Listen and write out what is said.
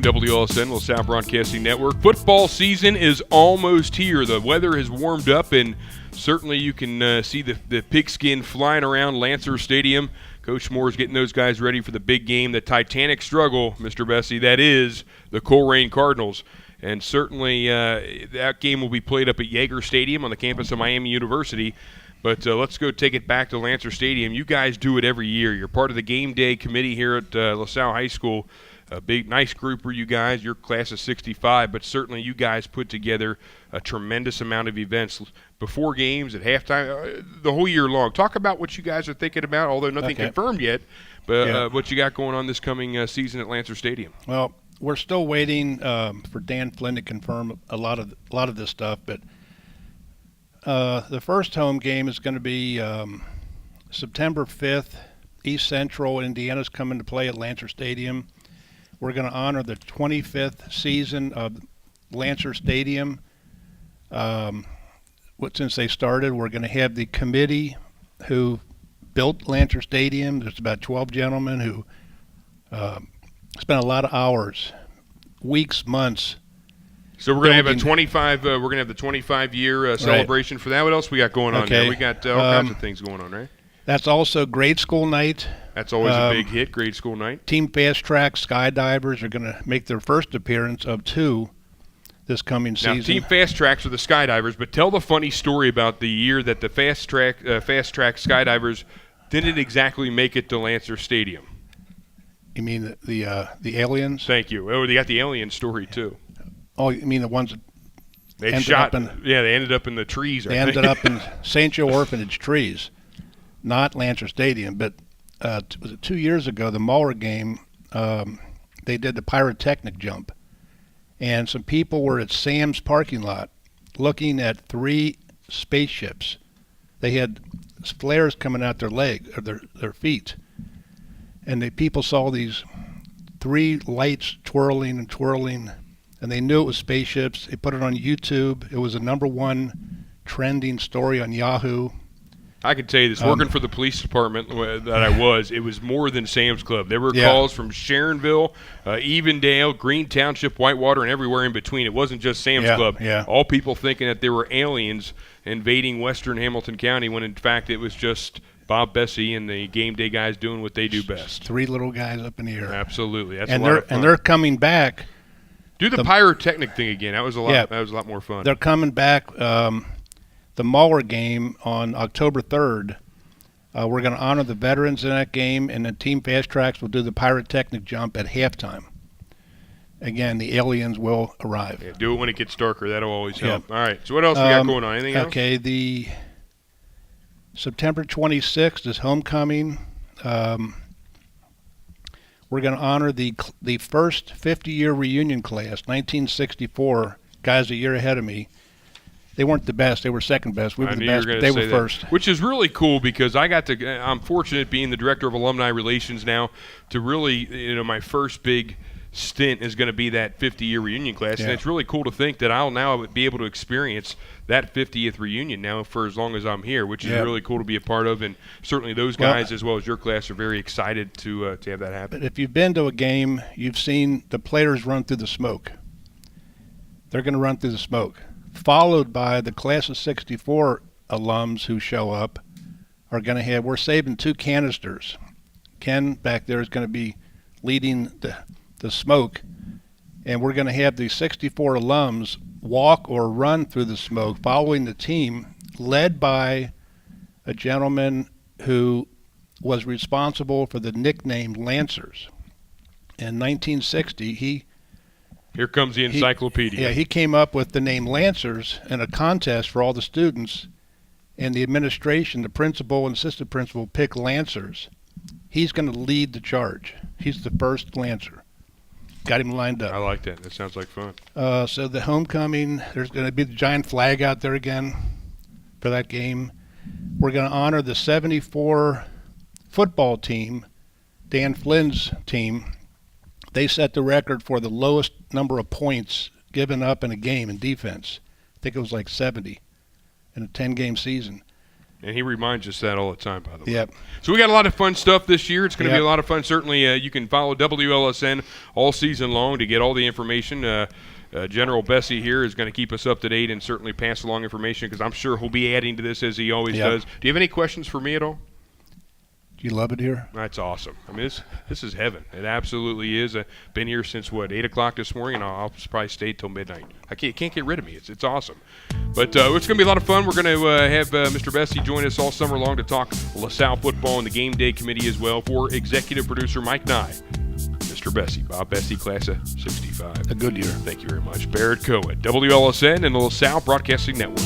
and WLSN, LaSalle Broadcasting Network. Football season is almost here. The weather has warmed up, and certainly you can see the pigskin flying around Lancer Stadium. Coach Moore's getting those guys ready for the big game, the Titanic struggle, Mr. Besse, that is the Colerain Cardinals. And certainly that game will be played up at Yeager Stadium on the campus of Miami University. But let's go take it back to Lancer Stadium. You guys do it every year. You're part of the game day committee here at LaSalle High School. A big, nice group for you guys. Your class of 65, but certainly you guys put together a tremendous amount of events before games, at halftime, the whole year long. Talk about what you guys are thinking about, although nothing confirmed yet, but what you got going on this coming season at Lancer Stadium. Well, we're still waiting for Dan Flynn to confirm a lot of this stuff, but the first home game is going to be September 5th. East Central Indiana's coming to play at Lancer Stadium. We're going to honor the 25th season of Lancer Stadium. Since they started, we're going to have the committee who built Lancer Stadium. There's about 12 gentlemen who spent a lot of hours, weeks, months. So we're going to have a 25. We're going to have the 25-year celebration for that. What else we got going on there? We got all kinds of things going on, right? That's also grade school night. That's always a big hit, grade school night. Team Fast Track Skydivers are going to make their first appearance of two this coming season. Now, Team Fast Tracks are the skydivers, but tell the funny story about the year that the Fast Track Skydivers didn't exactly make it to Lancer Stadium. You mean the aliens? Thank you. Oh, they got the alien story, too. Oh, you mean the ones that they ended up in the trees. They ended up in St. Joe Orphanage trees. Not Lancer Stadium, but was it 2 years ago, the Muller game, they did the pyrotechnic jump. And some people were at Sam's parking lot looking at 3 spaceships. They had flares coming out their feet. And the people saw these 3 lights twirling, and they knew it was spaceships. They put it on YouTube. It was the #1 trending story on Yahoo. I can tell you this, working for the police department that I was, it was more than Sam's Club. There were calls from Sharonville, Evendale, Green Township, Whitewater, and everywhere in between. It wasn't just Sam's Club. Yeah. All people thinking that there were aliens invading western Hamilton County when, in fact, it was just Bob Besse and the game day guys doing what they do best. 3 little guys up in the air. Absolutely. That's a lot of fun. And they're coming back. Do the pyrotechnic thing again. That was a lot. Yeah, that was a lot more fun. They're coming back. The Muller game on October 3rd. We're going to honor the veterans in that game, and then Team Fast Tracks will do the pyrotechnic jump at halftime. Again, the aliens will arrive. Yeah, do it when it gets darker. That'll always help. All right. So what else we got going on? Anything else? Okay. The September 26th is homecoming. We're going to honor the first 50-year reunion class, 1964. Guys a year ahead of me. They weren't the best. They were second best. We were the best. They were first. Which is really cool because I'm fortunate being the director of alumni relations now to really, my first big stint is going to be that 50-year reunion class. Yeah. And it's really cool to think that I'll now be able to experience that 50th reunion now for as long as I'm here, which is really cool to be a part of. And certainly those guys, as well as your class, are very excited to have that happen. But if you've been to a game, you've seen the players run through the smoke. They're going to run through the smoke. Followed by the class of 64 alums who show up are going to have, we're saving 2 canisters. Ken back there is going to be leading the smoke, and we're going to have the 64 alums walk or run through the smoke following the team, led by a gentleman who was responsible for the nickname Lancers. In 1960, here comes the encyclopedia. He came up with the name Lancers in a contest for all the students, and the administration, the principal and assistant principal, picked Lancers. He's going to lead the charge. He's the first Lancer. Got him lined up. I like that. That sounds like fun. So the homecoming, there's going to be the giant flag out there again for that game. We're going to honor the 74 football team, Dan Flynn's team. They set the record for the lowest number of points given up in a game in defense. I think it was like 70 in a 10-game season. And he reminds us that all the time, by the way. Yep. So we got a lot of fun stuff this year. It's going to be Yep. a lot of fun. Certainly, you can follow WLSN all season long to get all the information. General Besse here is going to keep us up to date and certainly pass along information because I'm sure he'll be adding to this as he always Yep. does. Do you have any questions for me at all? Do you love it here? That's awesome. I mean, this is heaven. It absolutely is. I've been here since, 8 o'clock this morning, and I'll probably stay till midnight. I can't get rid of me. It's awesome. But it's going to be a lot of fun. We're going to have Mr. Besse join us all summer long to talk LaSalle football and the game day committee as well. For executive producer Mike Nye, Mr. Besse, Bob Besse, class of 65. A good year. Thank you very much. Barrett Coe at WLSN and the LaSalle Broadcasting Network.